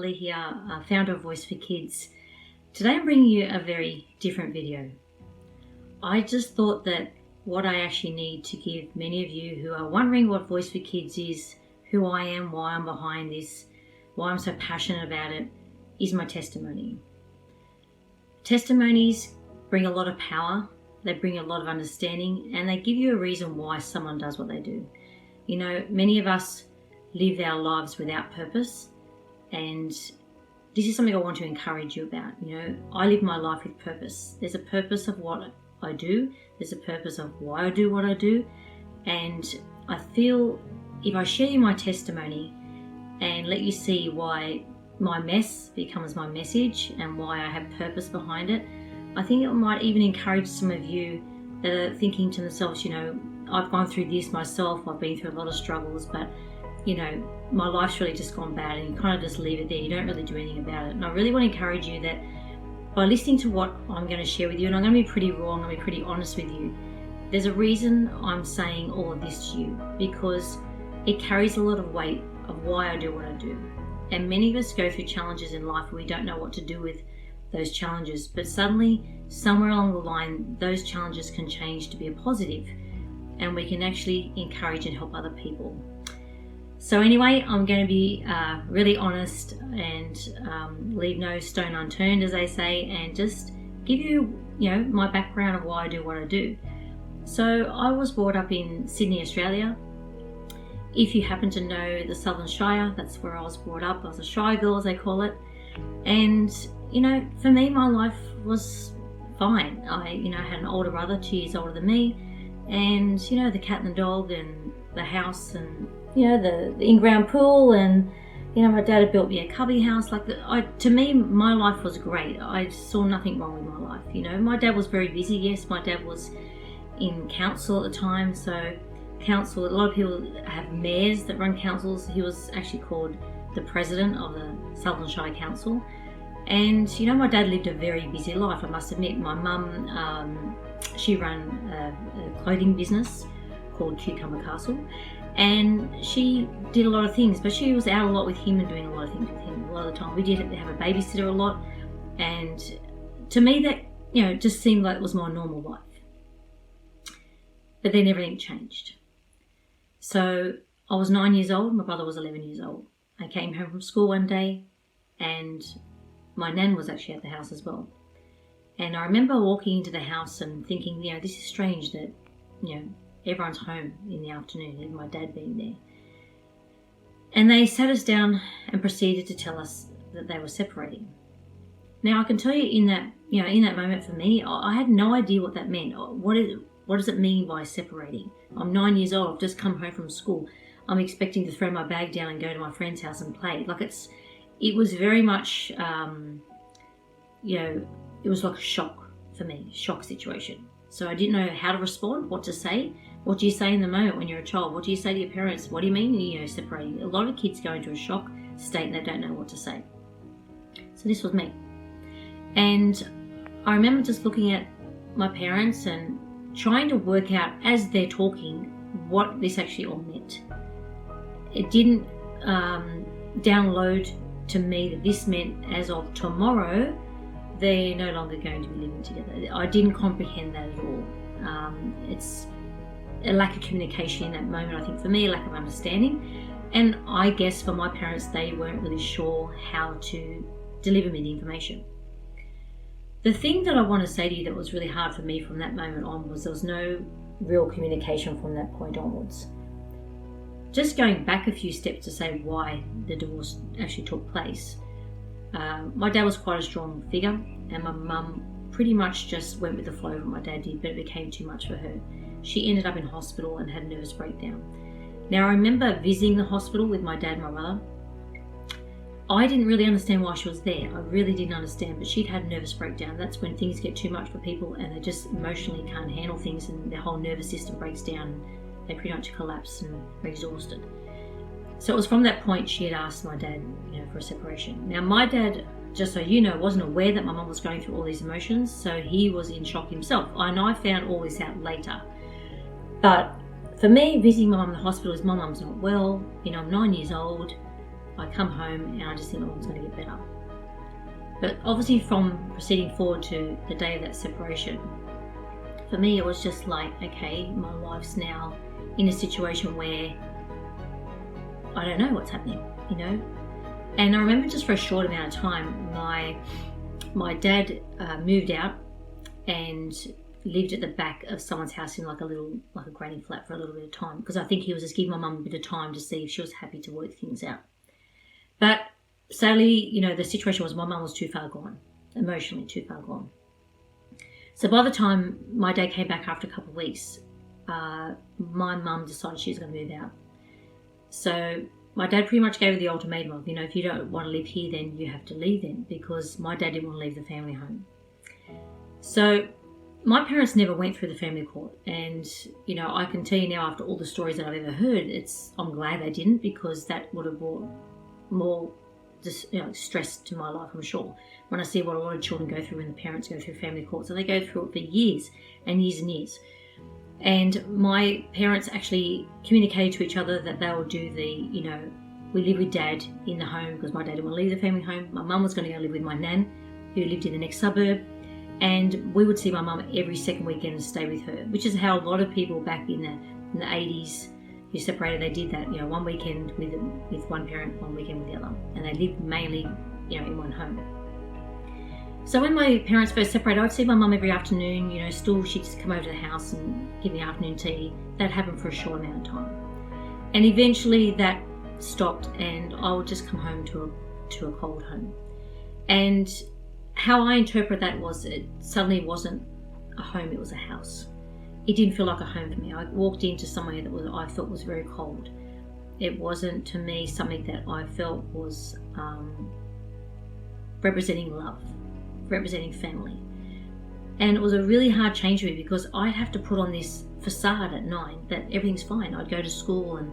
Lee here, founder of Voice4Kids. Today I'm bringing you a very different video. I just thought that what I actually need to give many of you who are wondering what Voice4Kids is, who I am, why I'm behind this, why I'm so passionate about it, is my testimony. Testimonies bring a lot of power, they bring a lot of understanding, and they give you a reason why someone does what they do. You know, many of us live our lives without purpose, and this is something I want to encourage you about. You know, I live my life with purpose. There's a purpose of what I do, there's a purpose of why I do what I do, and I feel if I share you my testimony and let you see why my mess becomes my message and why I have purpose behind it, I think it might even encourage some of you that are thinking to themselves, you know, I've gone through this myself, I've been through a lot of struggles, but you know, my life's really just gone bad, and you kind of just leave it there. You don't really do anything about it. And I really want to encourage you that by listening to what I'm going to share with you, and I'm going to be pretty raw, I'm going to be pretty honest with you, there's a reason I'm saying all of this to you, because it carries a lot of weight of why I do what I do. And many of us go through challenges in life where we don't know what to do with those challenges, but suddenly, somewhere along the line, those challenges can change to be a positive, and we can actually encourage and help other people. So anyway, I'm going to be really honest and leave no stone unturned, as they say, and just give you, my background of why I do what I do. So I was brought up in Sydney, Australia. If you happen to know the Southern Shire, that's where I was brought up. I was a shy girl, as they call it. And, for me, my life was fine. I, had an older brother, 2 years older than me. And, the cat and the dog and the house and the in-ground pool, and my dad had built me a cubby house. To me, my life was great. I saw nothing wrong with my life. My dad was very busy. Yes, my dad was in council at the time. So council, a lot of people have mayors that run councils. He was actually called the president of the Southern Shire Council. And my dad lived a very busy life, I must admit. My mum, she ran a clothing business called Cucumber Castle. And she did a lot of things, but she was out a lot with him and doing a lot of things with him. A lot of the time we did have a babysitter a lot, and to me that just seemed like it was my normal life. But then everything changed. So I was 9 years old, my brother was 11 years old. I came home from school one day, and my nan was actually at the house as well. And I remember walking into the house and thinking, this is strange that everyone's home in the afternoon, even my dad being there. And they sat us down and proceeded to tell us that they were separating. Now I can tell you in that moment for me, I had no idea what that meant. What does it mean by separating? I'm 9 years old, I've just come home from school. I'm expecting to throw my bag down and go to my friend's house and play. It was very much, it was like a shock for me, shock situation. So I didn't know how to respond, what to say. What do you say in the moment when you're a child? What do you say to your parents? What do you mean, separating? A lot of kids go into a shock state and they don't know what to say. So this was me. And I remember just looking at my parents and trying to work out, as they're talking, what this actually all meant. It didn't download to me that this meant as of tomorrow, they're no longer going to be living together. I didn't comprehend that at all. It's a lack of communication in that moment, I think, for me, a lack of understanding. And I guess for my parents, they weren't really sure how to deliver me the information. The thing that I want to say to you that was really hard for me from that moment on was there was no real communication from that point onwards. Just going back a few steps to say why the divorce actually took place. My dad was quite a strong figure, and my mum pretty much just went with the flow of what my dad did, but it became too much for her. She ended up in hospital and had a nervous breakdown. Now I remember visiting the hospital with my dad and my brother. I didn't really understand why she was there. I really didn't understand, but she'd had a nervous breakdown. That's when things get too much for people and they just emotionally can't handle things, and their whole nervous system breaks down and they pretty much collapse and are exhausted. So it was from that point she had asked my dad, for a separation. Now my dad, just so you know, wasn't aware that my mum was going through all these emotions, so he was in shock himself. I found all this out later. But for me, visiting my mum in the hospital is my mum's not well, I'm 9 years old, I come home and I just think it's going to get better. But obviously from proceeding forward to the day of that separation, for me it was just like, okay, my life's now in a situation where I don't know what's happening, you know. And I remember just for a short amount of time, my dad moved out and lived at the back of someone's house in like a granny flat for a little bit of time, because I think he was just giving my mum a bit of time to see if she was happy to work things out. But sadly, you know, the situation was my mum was too far gone, emotionally too far gone. So by the time my dad came back after a couple of weeks, my mum decided she was going to move out. So my dad pretty much gave her the ultimatum of, you know, if you don't want to live here, then you have to leave then, because my dad didn't want to leave the family home. So my parents never went through the family court, and, you know, I can tell you now after all the stories that I've ever heard, I'm glad they didn't, because that would have brought more stress to my life, I'm sure. When I see what a lot of children go through when the parents go through family court, so they go through it for years and years and years. And my parents actually communicated to each other that they would do we live with dad in the home, because my dad didn't want to leave the family home. My mum was going to go live with my nan, who lived in the next suburb, and we would see my mum every second weekend and stay with her, which is how a lot of people back in the 80s who separated, they did that, you know, one weekend with one parent, one weekend with the other, and they lived mainly, you know, in one home. So when my parents first separated, I'd see my mum every afternoon, you know, still she'd just come over to the house and give me afternoon tea. That happened for a short amount of time. And eventually that stopped, and I would just come home to a cold home. And how I interpret that was, it suddenly wasn't a home, it was a house. It didn't feel like a home for me. I walked into somewhere that I felt was very cold. It wasn't, to me, something that I felt was representing love, representing family. And it was a really hard change for me, because I'd have to put on this facade at 9 that everything's fine. I'd go to school and,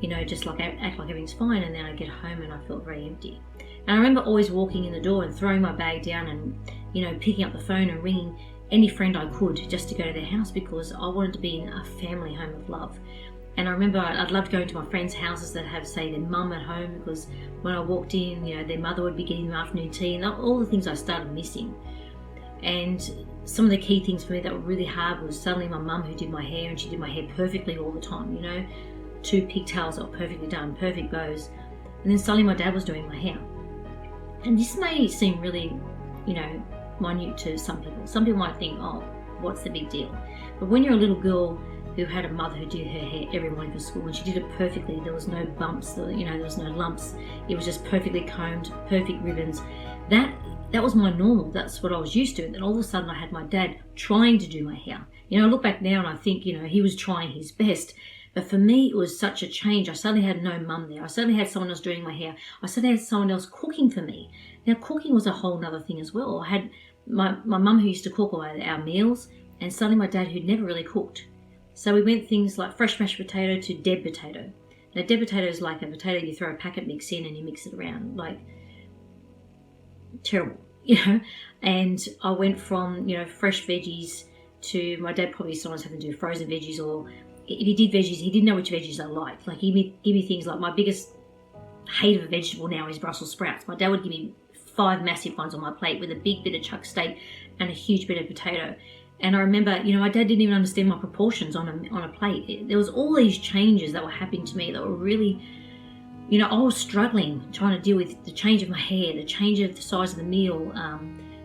you know, just like act like everything's fine, and then I'd get home and I felt very empty. And I remember always walking in the door and throwing my bag down and, you know, picking up the phone and ringing any friend I could just to go to their house, because I wanted to be in a family home of love. And I remember I'd love going to my friends' houses that have, say, their mum at home, because when I walked in, you know, their mother would be getting them afternoon tea, and all the things I started missing. And some of the key things for me that were really hard was suddenly my mum, who did my hair, and she did my hair perfectly all the time, you know, 2 pigtails that were perfectly done, perfect bows. And then suddenly my dad was doing my hair. And this may seem really, you know, minute to some people. Some people might think, oh, what's the big deal? But when you're a little girl who had a mother who did her hair every morning for school, and she did it perfectly, there was no bumps, there was no lumps, it was just perfectly combed, perfect ribbons, that was my normal. That's what I was used to. And then all of a sudden I had my dad trying to do my hair. You know, I look back now and I think, you know, he was trying his best. But for me, it was such a change. I suddenly had no mum there. I suddenly had someone else doing my hair. I suddenly had someone else cooking for me. Now, cooking was a whole other thing as well. I had my mum who used to cook all our meals, and suddenly my dad who'd never really cooked. So we went things like fresh mashed potato to dead potato. Now, dead potato is like a potato you throw a packet mix in and you mix it around. Like, terrible, you know. And I went from, you know, fresh veggies to, my dad probably sometimes having to do frozen veggies, or if he did veggies, he didn't know which veggies I liked. Like, he'd give me things like, my biggest hate of a vegetable now is Brussels sprouts. My dad would give me 5 massive ones on my plate with a big bit of chuck steak and a huge bit of potato. And I remember, you know, my dad didn't even understand my proportions on a plate. There was all these changes that were happening to me that were really, you know, I was struggling trying to deal with the change of my hair, the change of the size of the meal,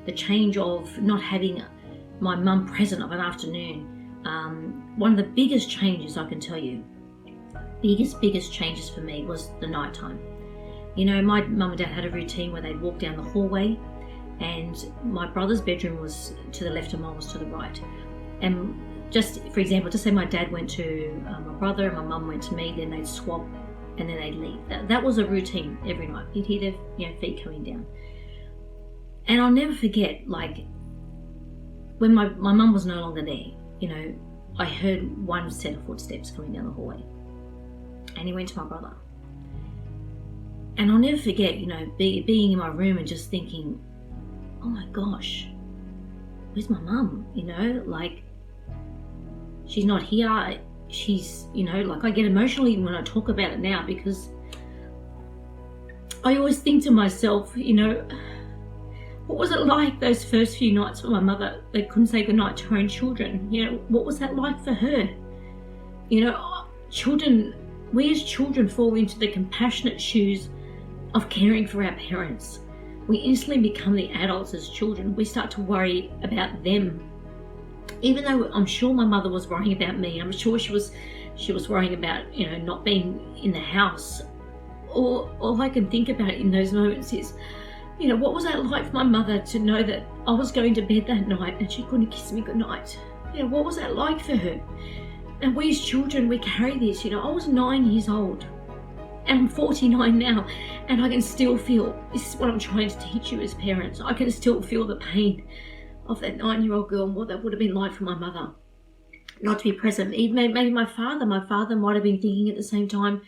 the change of not having my mum present of an afternoon. One of the biggest changes I can tell you, biggest changes for me was the night time. You know, my mum and dad had a routine where they'd walk down the hallway, and my brother's bedroom was to the left and mine was to the right. And just, for example, just say my dad went to my brother and my mum went to me, then they'd swap and then they'd leave. That was a routine every night. You'd hear their, you know, feet coming down. And I'll never forget, like, when my mum was no longer there, you know, I heard one set of footsteps coming down the hallway. And he went to my brother. And I'll never forget, you know, being in my room and just thinking, oh my gosh, where's my mum? You know, like, she's not here. She's, you know, like, I get emotional even when I talk about it now, because I always think to myself, what was it like those first few nights for my mother that couldn't say goodnight to her own children? What was that like for her? Children, we as children fall into the compassionate shoes of caring for our parents. We instantly become the adults as children. We start to worry about them. Even though I'm sure my mother was worrying about me, I'm sure she was worrying about, not being in the house. All I can think about in those moments is, what was that like for my mother to know that I was going to bed that night and she couldn't kiss me goodnight? What was that like for her? And we as children, we carry this. I was 9 years old and I'm 49 now, and I can still feel, this is what I'm trying to teach you as parents, I can still feel the pain of that 9-year-old girl and what that would have been like for my mother not to be present. Even maybe my father might have been thinking at the same time,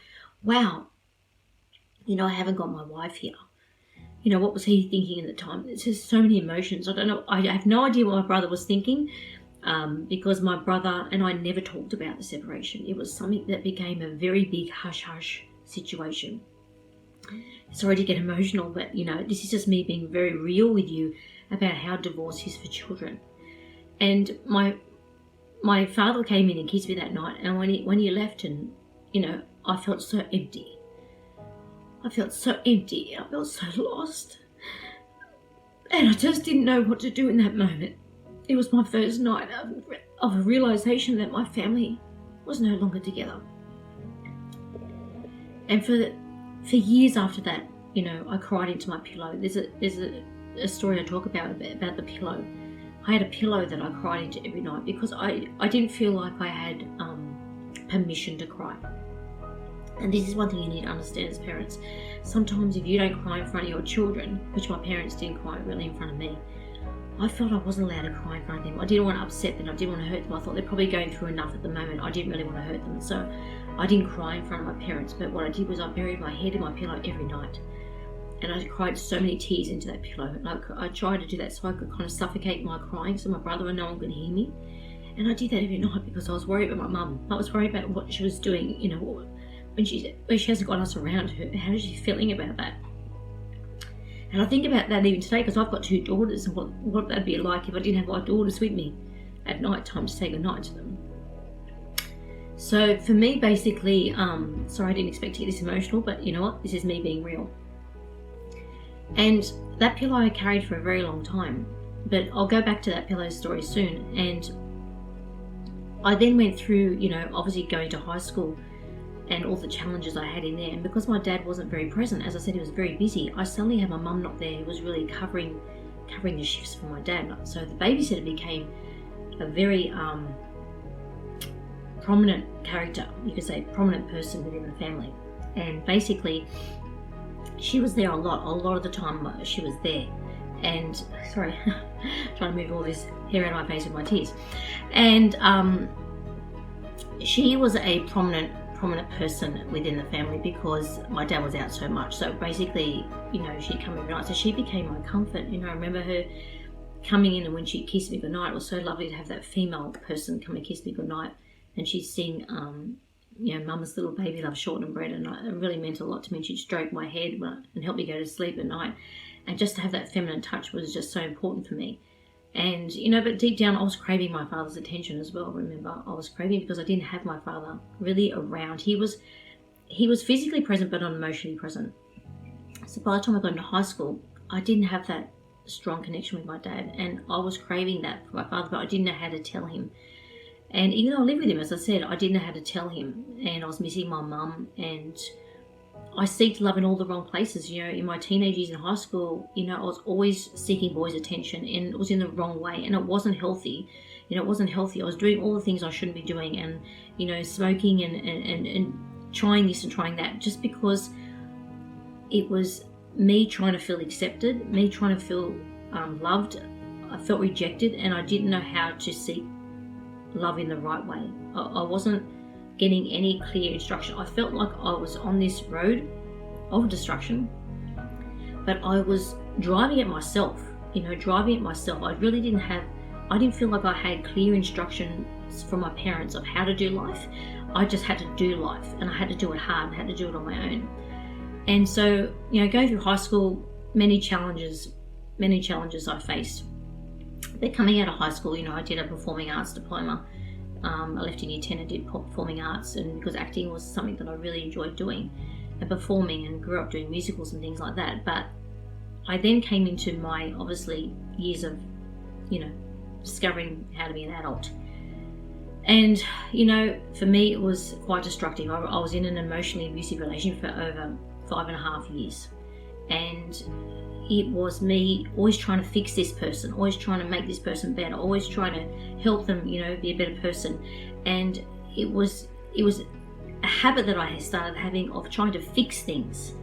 wow, I haven't got my wife here. What was he thinking at the time? It's just so many emotions. I don't know. I have no idea what my brother was thinking, because my brother and I never talked about the separation. It was something that became a very big hush-hush situation. Sorry to get emotional, but this is just me being very real with you about how divorce is for children. And my father came in and kissed me that night, and when he left, and I felt so empty. I felt so empty. I felt so lost. And I just didn't know what to do in that moment. It was my first night of a realization that my family was no longer together. And for years after that, I cried into my pillow. There's a story I talk about the pillow. I had a pillow that I cried into every night because I didn't feel like I had permission to cry. And this is one thing you need to understand as parents. Sometimes if you don't cry in front of your children, which my parents didn't cry really in front of me, I felt I wasn't allowed to cry in front of them. I didn't want to upset them. I didn't want to hurt them. I thought they're probably going through enough at the moment. I didn't really want to hurt them. So I didn't cry in front of my parents. But what I did was I buried my head in my pillow every night. And I cried so many tears into that pillow. And I tried to do that so I could kind of suffocate my crying so my brother and no one could hear me. And I did that every night because I was worried about my mum. I was worried about what she was doing, when she hasn't got us around her. How is she feeling about that? And I think about that even today because I've got 2 daughters, and what that'd be like if I didn't have my daughters with me at night time to say goodnight to them. So for me, basically, sorry I didn't expect to get this emotional, but you know what? This is me being real. And that pillow I carried for a very long time, but I'll go back to that pillow story soon. And I then went through, obviously going to high school and all the challenges I had in there. And because my dad wasn't very present, as I said, he was very busy, I suddenly had my mum not there who was really covering the shifts for my dad. So the babysitter became a very prominent character, you could say, prominent person within the family. And basically, she was there a lot of the time she was there. And, sorry, trying to move all this hair out of my face with my tears. And she was a prominent person within the family because my dad was out so much. So basically, she'd come every night. So she became my comfort. I remember her coming in, and when she'd kiss me goodnight, it was so lovely to have that female person come and kiss me goodnight. And she'd sing, Mama's Little Baby Loves Shortened Bread, and it really meant a lot to me. She'd stroke my head and help me go to sleep at night. And just to have that feminine touch was just so important for me. And, but deep down I was craving my father's attention as well. Remember, I was craving because I didn't have my father really around. He was physically present but not emotionally present. So by the time I got into high school, I didn't have that strong connection with my dad, and I was craving that for my father, but I didn't know how to tell him. And even though I lived with him, as I said, I didn't know how to tell him, and I was missing my mum, and I seeked love in all the wrong places. In my teenage years in high school, I was always seeking boys' attention, and it was in the wrong way, and it wasn't healthy. It wasn't healthy. I was doing all the things I shouldn't be doing, and, smoking and trying this and trying that, just because it was me trying to feel accepted, me trying to feel loved. I felt rejected, and I didn't know how to seek love in the right way. I wasn't getting any clear instruction. I felt like I was on this road of destruction, but I was driving it myself. I really didn't feel like I had clear instructions from my parents of how to do life. I just had to do life, and I had to do it hard and had to do it on my own. And so, going through high school, many challenges I faced. But coming out of high school, I did a performing arts diploma. I left in year 10 and did performing arts, and because acting was something that I really enjoyed doing and performing, and grew up doing musicals and things like that. But I then came into my, obviously, years of, discovering how to be an adult. And, for me, it was quite destructive. I was in an emotionally abusive relationship for over 5.5 years. And it was me always trying to fix this person, always trying to make this person better, always trying to help them, be a better person. And it was a habit that I had started having of trying to fix things,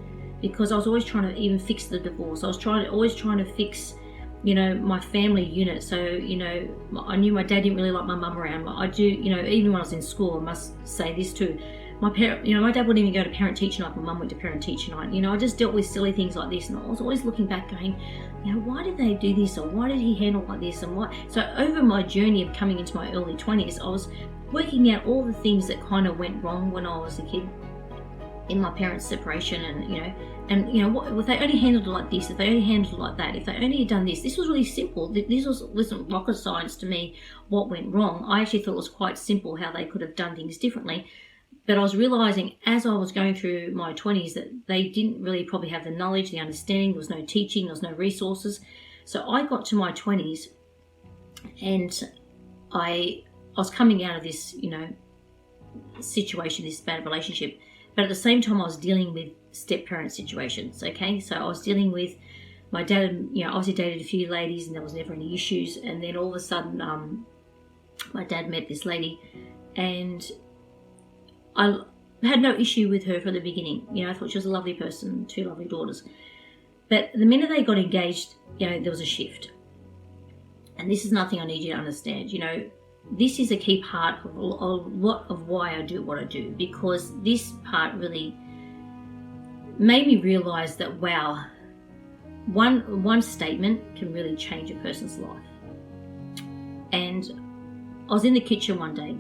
because I was always trying to even fix the divorce. I was always trying to fix, my family unit. So, I knew my dad didn't really like my mum around. I do, even when I was in school, I must say this too. My dad wouldn't even go to parent-teacher night. My mum went to parent-teacher night. I just dealt with silly things like this, and I was always looking back going, why did they do this, or why did he handle like this, and why? So over my journey of coming into my early 20s, I was working out all the things that kind of went wrong when I was a kid in my parents' separation, and what if they only handled it like this, if they only handled it like that, if they only had done this was really simple. This wasn't rocket science to me what went wrong. I actually thought it was quite simple how they could have done things differently. But I was realising as I was going through my 20s that they didn't really probably have the knowledge, the understanding. There was no teaching, there was no resources. So I got to my 20s and I was coming out of this, situation, this bad relationship. But at the same time, I was dealing with step-parent situations, okay? So I was dealing with my dad, obviously dated a few ladies and there was never any issues. And then all of a sudden, my dad met this lady, and I had no issue with her from the beginning. I thought she was a lovely person, 2 lovely daughters. But the minute they got engaged, there was a shift. And this is nothing I need you to understand. This is a key part of a lot of why I do what I do, because this part really made me realise that, wow, one statement can really change a person's life. And I was in the kitchen one day.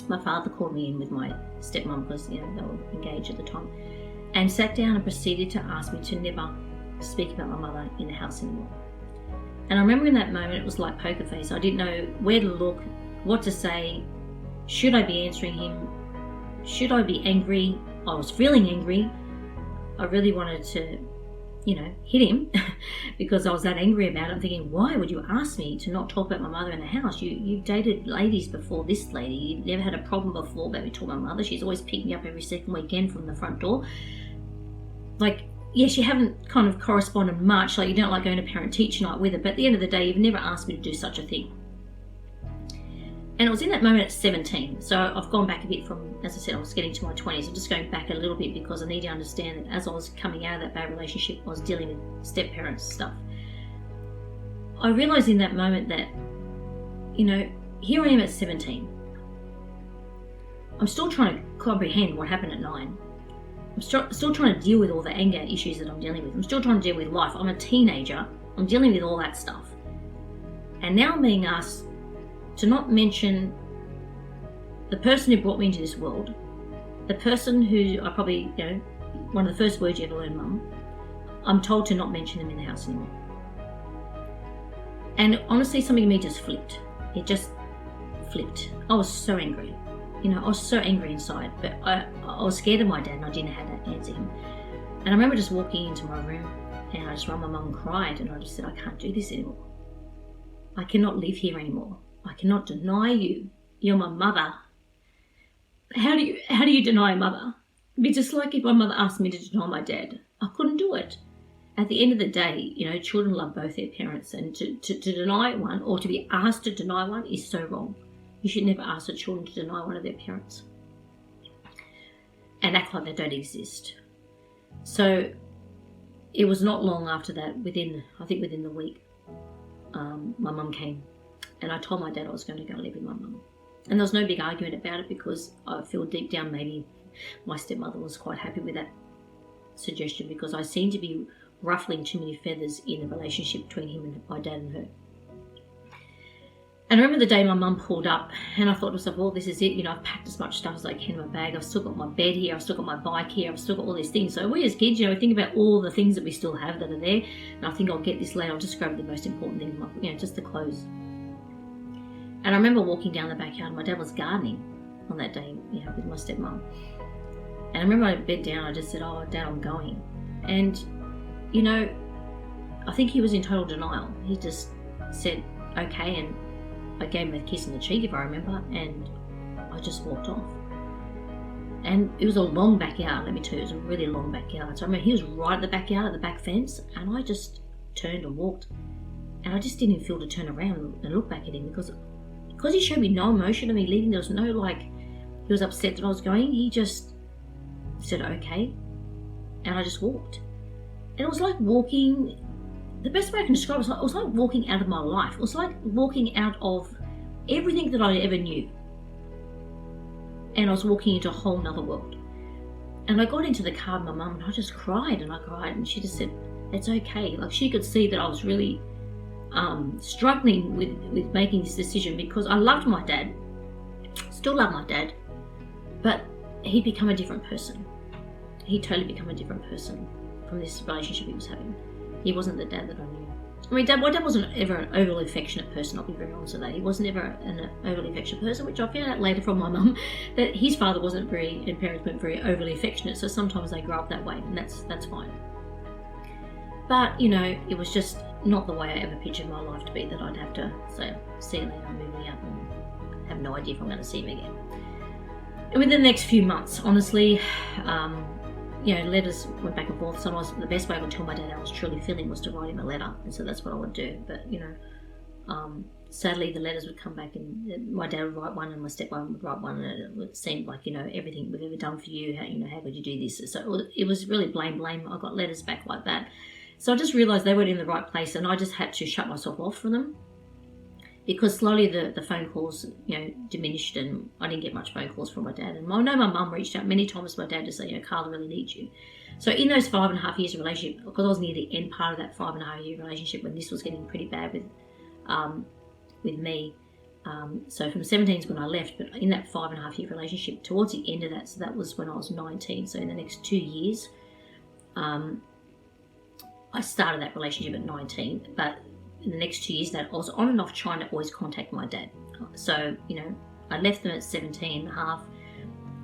My father called me in with my stepmom, because they were engaged at the time, and sat down and proceeded to ask me to never speak about my mother in the house anymore. And I remember in that moment it was like poker face. I didn't know where to look, what to say. Should I be answering him? Should I be angry? I was feeling angry. I really wanted to, hit him because I was that angry about it. I'm thinking, why would you ask me to not talk about my mother in the house? You've dated ladies before this lady. You've never had a problem before about me talking about my mother. She's always picked me up every second weekend from the front door. Yes, you haven't kind of corresponded much. You don't like going to parent-teacher night with her, but at the end of the day, you've never asked me to do such a thing. And it was in that moment at 17. So I've gone back a bit from, as I said, I was getting to my 20s. I'm just going back a little bit because I need to understand that as I was coming out of that bad relationship, I was dealing with step-parents stuff. I realised in that moment that, here I am at 17. I'm still trying to comprehend what happened at 9. I'm still trying to deal with all the anger issues that I'm dealing with. I'm still trying to deal with life. I'm a teenager. I'm dealing with all that stuff. And now I'm being asked to not mention the person who brought me into this world, the person who I probably, one of the first words you ever learn, Mum. I'm told to not mention them in the house anymore. And honestly, something in me just flipped. It just flipped. I was so angry. I was so angry inside, but I was scared of my dad and I didn't know how to answer him. And I remember just walking into my room and I just ran my mum and cried, and I just said, I can't do this anymore. I cannot live here anymore. I cannot deny you. You're my mother. How do you deny a mother? It'd be just like if my mother asked me to deny my dad. I couldn't do it. At the end of the day, children love both their parents, and to deny one, or to be asked to deny one, is so wrong. You should never ask the children to deny one of their parents and act like they don't exist. So it was not long after that, within the week, my mum came, and I told my dad I was going to go live with my mum. And there was no big argument about it, because I feel deep down maybe my stepmother was quite happy with that suggestion, because I seemed to be ruffling too many feathers in the relationship between him and my dad and her. And I remember the day my mum pulled up, and I thought to myself, well, this is it. You know, I've packed as much stuff as I can in my bag. I've still got my bed here. I've still got my bike here. I've still got all these things. So we as kids, you know, we think about all the things that we still have that are there. And I think I'll get this later. I'll just grab the most important thing, you know, just the clothes. And I remember walking down the backyard. My dad was gardening on that day, you know, with my stepmom. And I remember I bent down. I just said, oh, Dad, I'm going. And, you know, I think he was in total denial. He just said, okay, and I gave him a kiss on the cheek, if I remember, and I just walked off. And it was a long backyard, let me tell you, it was a really long backyard. So I remember he was right at the backyard, at the back fence, and I just turned and walked. And I just didn't even feel to turn around and look back at him because he showed me no emotion of me leaving. There was no, like, he was upset that I was going. He just said, okay. And I just walked. And it was like walking, the best way I can describe it was like walking out of my life. It was like walking out of everything that I ever knew. And I was walking into a whole nother world. And I got into the car with my mum and I just cried and I cried. And she just said, it's okay. Like, she could see that I was really struggling with making this decision because I loved my dad, still love my dad, but he'd become a different person. He'd totally become a different person from this relationship he was having. He wasn't the dad that I knew. I mean, my dad wasn't ever an overly affectionate person, I'll be very honest with that. He wasn't ever an overly affectionate person, which I found out later from my mum, that his father wasn't very, and parents weren't very overly affectionate, so sometimes they grow up that way, and that's fine. But, you know, it was just not the way I ever pictured my life to be, that I'd have to say, see you later, I'm moving out, and have no idea if I'm going to see him again. And within the next few months, honestly, you know, letters went back and forth. Sometimes the best way I could tell my dad how I was truly feeling was to write him a letter, and so that's what I would do. But, you know, sadly the letters would come back and my dad would write one and my stepmom would write one, and it seemed like, you know, everything we've ever done for you, how could you do this? So it was really blame. I got letters back like that. So I just realised they weren't in the right place, and I just had to shut myself off from them. Because slowly the phone calls, you know, diminished, and I didn't get much phone calls from my dad. And I know my mum reached out many times to my dad to say, you know, Karla really needs you. So in those 5.5 years of relationship, because I was near the end part of that 5.5 year relationship when this was getting pretty bad with me. So from 17 is when I left, but in that 5.5 year relationship, towards the end of that, so that was when I was 19. So in the next 2 years, I started that relationship at 19, but in the next 2 years that I was on and off trying to always contact my dad. So, you know, I left them at 17 and a half.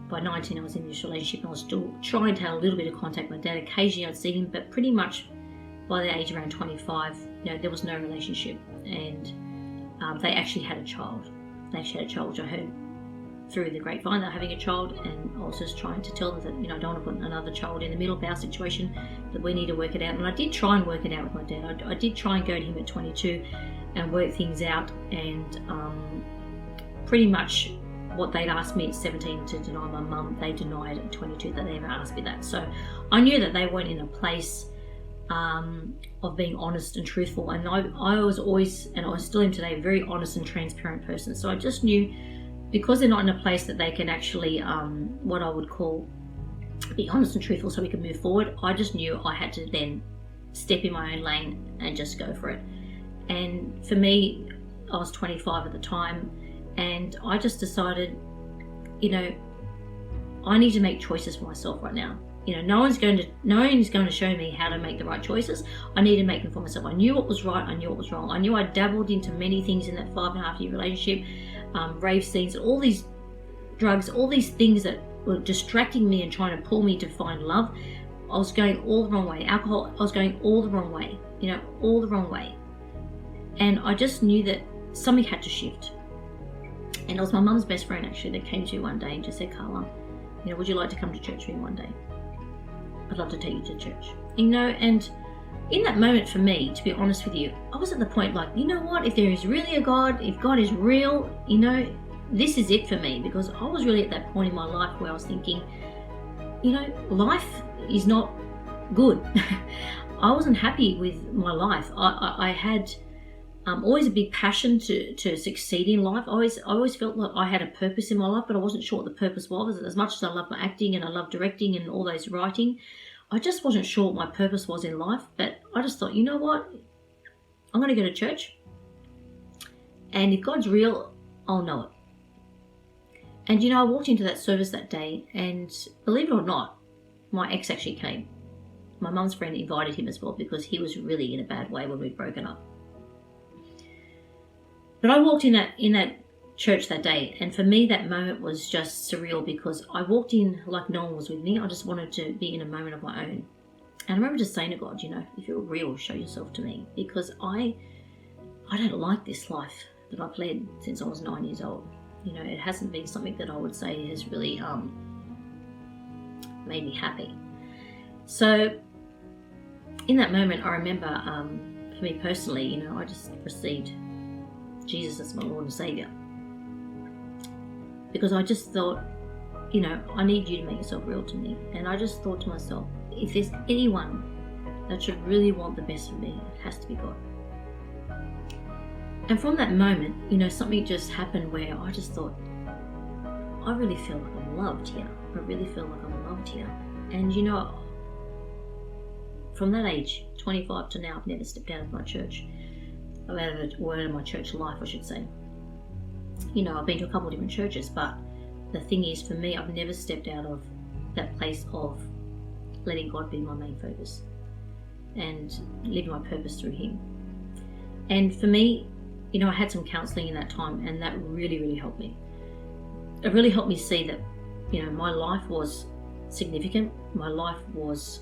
By 19 I was in this relationship and I was still trying to have a little bit of contact with my dad. Occasionally I'd see him, but pretty much by the age around 25, you know, there was no relationship. And they actually had a child. Which I heard through the grapevine. They're having a child, and I was just trying to tell them that, you know, I don't want to put another child in the middle of our situation, that we need to work it out. And I did try and work it out with my dad. I did try and go to him at 22 and work things out, and pretty much what they'd asked me at 17 to deny my mum, they denied at 22 that they ever asked me that. So I knew that they weren't in a place of being honest and truthful, and I was always, and I still am today, a very honest and transparent person. So I just knew, because they're not in a place that they can actually, what I would call, be honest and truthful so we can move forward, I just knew I had to then step in my own lane and just go for it. And for me, I was 25 at the time, and I just decided, you know, I need to make choices for myself right now. You know, no one's going to show me how to make the right choices. I need to make them for myself. I knew what was right, I knew what was wrong. I knew I dabbled into many things in that 5.5 year relationship. Rave scenes, all these drugs, all these things that were distracting me and trying to pull me to find love. I was going all the wrong way. Alcohol, I was going all the wrong way, you know, all the wrong way. And I just knew that something had to shift. And it was my mum's best friend actually that came to me one day and just said, Karla, you know, would you like to come to church with me one day? I'd love to take you to church. You know, and in that moment for me, to be honest with you, I was at the point like, you know what, if there is really a God, if God is real, you know, this is it for me. Because I was really at that point in my life where I was thinking, you know, life is not good. I wasn't happy with my life. I had always a big passion to succeed in life. I always felt like I had a purpose in my life, but I wasn't sure what the purpose was. As much as I love my acting and I love directing and all those writing, I just wasn't sure what my purpose was in life. But I just thought, you know what? I'm going to go to church And if God's real, I'll know it. And I walked into that service that day, and believe it or not, my ex actually came. My mum's friend invited him as well because he was really in a bad way when we'd broken up. But I walked in that church that day, and for me that moment was just surreal because I walked in like no one was with me. I just wanted to be in a moment of my own. And I remember just saying to God, if you're real, show yourself to me, because I don't like this life that I've led since I was 9 years old. It hasn't been something that I would say has really made me happy. So in that moment, I remember, for me personally, I just received Jesus as my Lord and Saviour. Because I just thought, I need you to make yourself real to me. And I just thought to myself, if there's anyone that should really want the best for me, it has to be God. And from that moment, something just happened where I just thought, I really feel like I'm loved here. I really feel like I'm loved here. And from that age, 25 to now, I've never stepped out of my church. Out of my church life, I should say. I've been to a couple of different churches, but the thing is, for me, I've never stepped out of that place of letting God be my main focus and living my purpose through Him. And for me, I had some counselling in that time, and that really, really helped me. It really helped me see that, my life was significant, my life was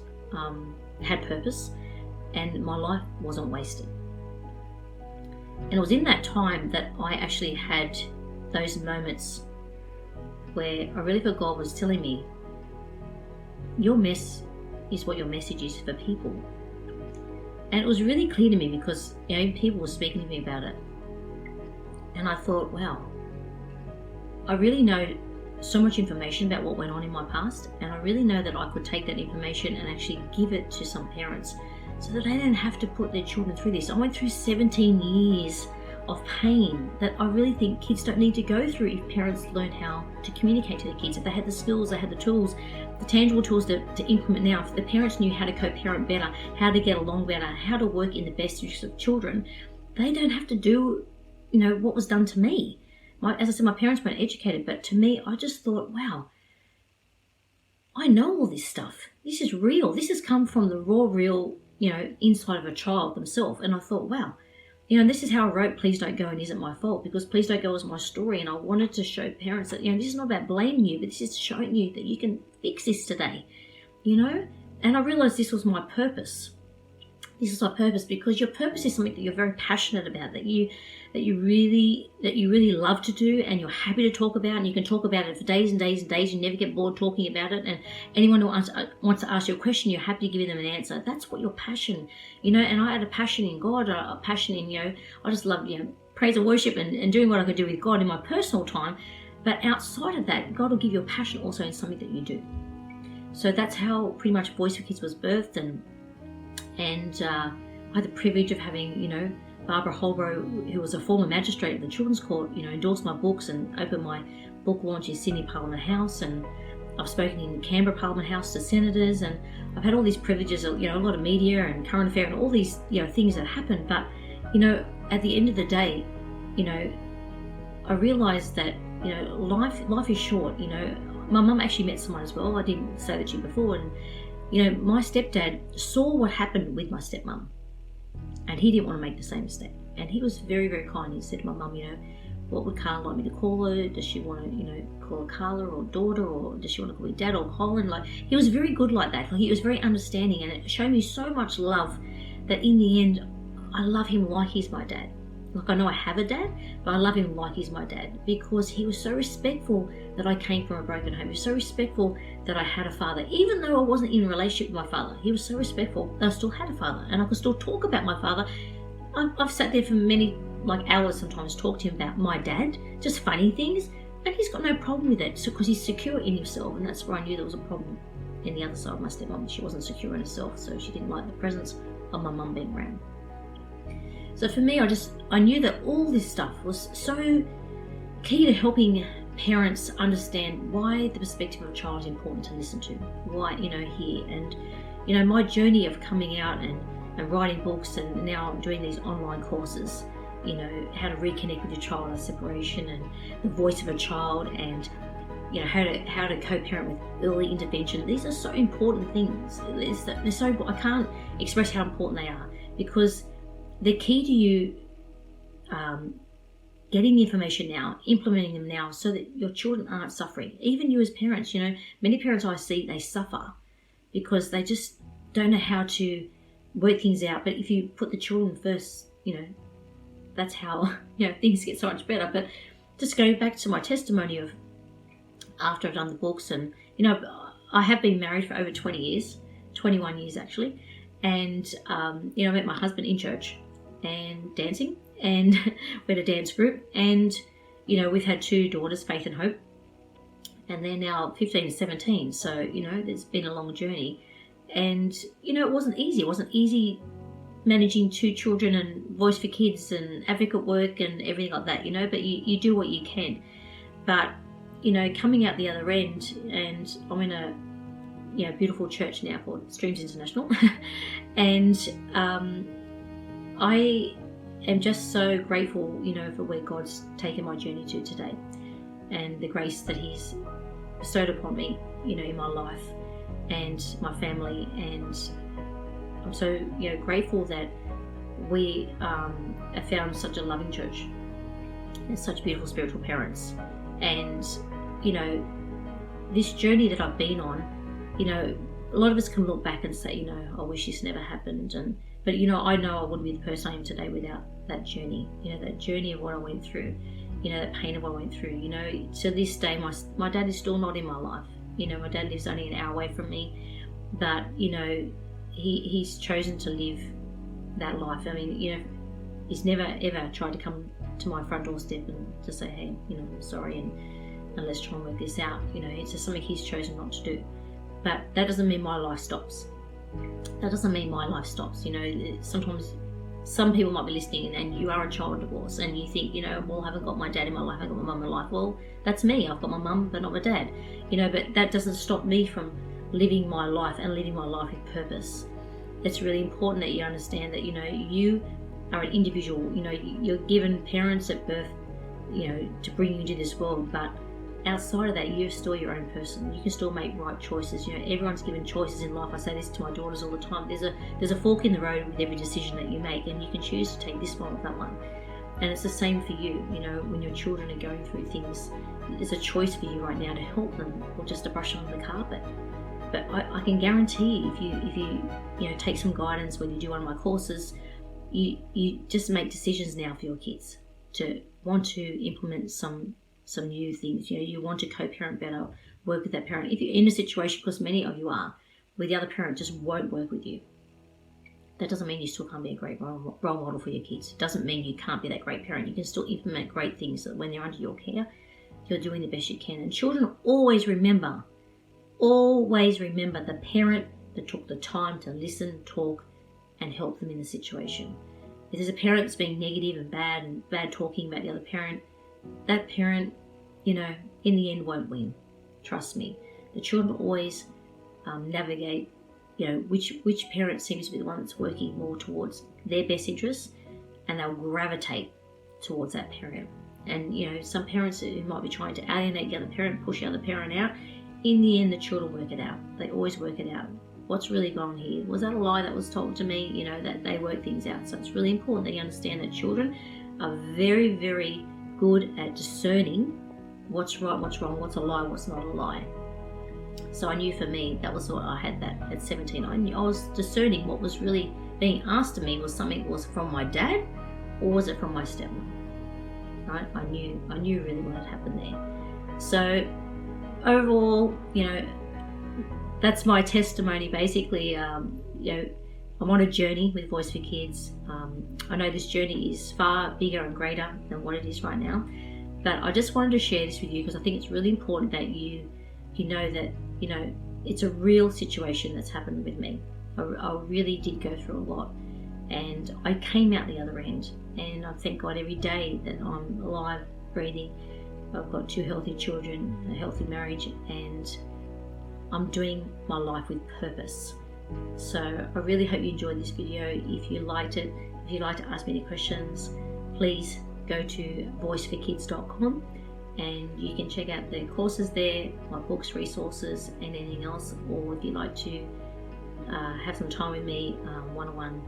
had purpose, and my life wasn't wasted. And it was in that time that I actually had those moments where I really felt God was telling me, your mess is what your message is for people. And it was really clear to me because people were speaking to me about it. And I thought, wow, I really know so much information about what went on in my past, and I really know that I could take that information and actually give it to some parents so that they don't have to put their children through this. I went through 17 years of pain that I really think kids don't need to go through if parents learn how to communicate to their kids. If they had the skills, they had the tools, the tangible tools to implement now. If the parents knew how to co-parent better, how to get along better, how to work in the best interest of children, they don't have to do, what was done to me. As I said, my parents weren't educated, but to me, I just thought, wow, I know all this stuff. This is real. This has come from the raw, real, inside of a child themselves. And I thought, wow, this is how I wrote Please Don't Go and Isn't My Fault, because Please Don't Go was my story, and I wanted to show parents that, this is not about blaming you, but this is showing you that you can fix this today, And I realized this was my purpose. This is my purpose, because your purpose is something that you're very passionate about, that you really love to do, and you're happy to talk about, and you can talk about it for days and days and days. You never get bored talking about it, and anyone who wants to ask you a question, you're happy to give them an answer. That's what your passion, And I had a passion in God, a passion in, I just love, praise and worship and doing what I could do with God in my personal time. But outside of that, God will give you a passion also in something that you do. So that's how pretty much Voice4Kids was birthed, and I had the privilege of having, Barbara Holbrow, who was a former magistrate at the Children's Court, endorsed my books and opened my book launch in Sydney Parliament House, and I've spoken in Canberra Parliament House to senators, and I've had all these privileges, a lot of media and current affair and all these, things that happen. But, at the end of the day, I realised that, life is short. My mum actually met someone as well. I didn't say that to you before, and my stepdad saw what happened with my stepmum, and he didn't want to make the same mistake. And he was very, very kind. He said to my mum, what would Karla like me to call her? Does she want to, call her Karla or daughter, or does she want to call me dad or Colin? Like, he was very good like that. He was very understanding, and it showed me so much love that in the end, I love him like he's my dad. Like, I know I have a dad, but I love him like he's my dad, because he was so respectful that I came from a broken home. He was so respectful that I had a father. Even though I wasn't in a relationship with my father, he was so respectful that I still had a father, and I could still talk about my father. I've sat there for many hours sometimes, talk to him about my dad, just funny things, and he's got no problem with it, because he's secure in himself. And that's where I knew there was a problem in the other side of my stepmom. She wasn't secure in herself, so she didn't like the presence of my mum being around. So for me, I knew that all this stuff was so key to helping parents understand why the perspective of a child is important to listen to, why, hear. And, my journey of coming out and writing books, and now I'm doing these online courses, you know, how to reconnect with your child after separation, and the voice of a child, and you know, how to co-parent with early intervention. These are so important things. They're so, I can't express how important they are, because they're key to you getting the information now, implementing them now, so that your children aren't suffering. Even you as parents, you know, many parents I see, they suffer because they just don't know how to work things out. But if you put the children first, you know, that's how, you know, things get so much better. But just going back to my testimony of after I've done the books, and you know, I have been married for over 20 years, 21 years actually, and you know, I met my husband in church and dancing, and we had a dance group, and you know, we've had 2 daughters, Faith and Hope, and they're now 15 and 17. So you know, there's been a long journey, and you know, it wasn't easy. It wasn't easy managing 2 children and Voice4Kids and advocate work and everything like that, you know, but you do what you can. But you know, coming out the other end, and I'm in a, you know, beautiful church now called Streams International, and I am just so grateful, you know, for where God's taken my journey to today, and the grace that He's bestowed upon me, you know, in my life and my family. And I'm so, you know, grateful that we have found such a loving church and such beautiful spiritual parents. And you know, this journey that I've been on, you know, a lot of us can look back and say, you know, I wish this never happened. But you know I wouldn't be the person I am today without that journey. You know, that journey of what I went through, you know, that pain of what I went through. You know, to this day, my dad is still not in my life. You know, my dad lives only an hour away from me, but you know, he's chosen to live that life. I mean, you know, he's never ever tried to come to my front doorstep and to say, hey, you know, I'm sorry, and let's try and work this out. You know, it's just something he's chosen not to do. But that doesn't mean my life stops. That doesn't mean my life stops. You know, sometimes some people might be listening and you are a child of divorce and you think, you know, well, I haven't got my dad in my life, I haven't got my mum in my life. Well, that's me. I've got my mum, but not my dad. You know, but that doesn't stop me from living my life and living my life with purpose. It's really important that you understand that, you know, you are an individual. You know, you're given parents at birth, you know, to bring you into this world, but outside of that, you're still your own person. You can still make right choices. You know, everyone's given choices in life. I say this to my daughters all the time. There's a fork in the road with every decision that you make, and you can choose to take this one or that one. And it's the same for you. You know, when your children are going through things, there's a choice for you right now to help them or just to brush them on the carpet. But I can guarantee if you know, take some guidance when you do one of my courses, you just make decisions now for your kids to want to implement some new things. You know, you want to co-parent better, work with that parent. If you're in a situation, because many of you are, where the other parent just won't work with you, that doesn't mean you still can't be a great role model for your kids. It doesn't mean you can't be that great parent. You can still implement great things so that when they're under your care, you're doing the best you can. And children always remember the parent that took the time to listen, talk, and help them in the situation. If there's a parent that's being negative and bad talking about the other parent, that parent, you know, in the end won't win. Trust me. The children always navigate, you know, which parent seems to be the one that's working more towards their best interests, and they'll gravitate towards that parent. And, you know, some parents who might be trying to alienate the other parent, push the other parent out, in the end, the children work it out. They always work it out. What's really gone here? Was that a lie that was told to me? You know, that they work things out. So it's really important that you understand that children are very, very good at discerning what's right, what's wrong, what's a lie, what's not a lie. So I knew for me, that was what I had that at 17. I was discerning what was really being asked of me was something that was from my dad, or was it from my stepmom? Right? I knew really what had happened there. So overall, you know, that's my testimony basically. You know, I'm on a journey with Voice4Kids. I know this journey is far bigger and greater than what it is right now, but I just wanted to share this with you because I think it's really important that you know that, you know, it's a real situation that's happened with me. I really did go through a lot, and I came out the other end, and I thank God every day that I'm alive, breathing. I've got 2 healthy children, a healthy marriage, and I'm doing my life with purpose. So I really hope you enjoyed this video. If you liked it, if you'd like to ask me any questions, please go to voice4kids.com and you can check out the courses there, my books, resources, and anything else. Or if you'd like to have some time with me one-on-one,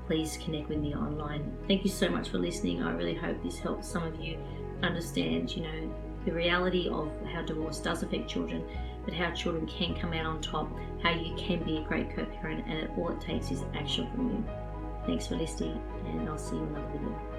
please connect with me online. Thank you so much for listening. I really hope this helps some of you understand, the reality of how divorce does affect children, but how children can come out on top, how you can be a great co-parent, and all it takes is action from you. Thanks for listening, and I'll see you in another video.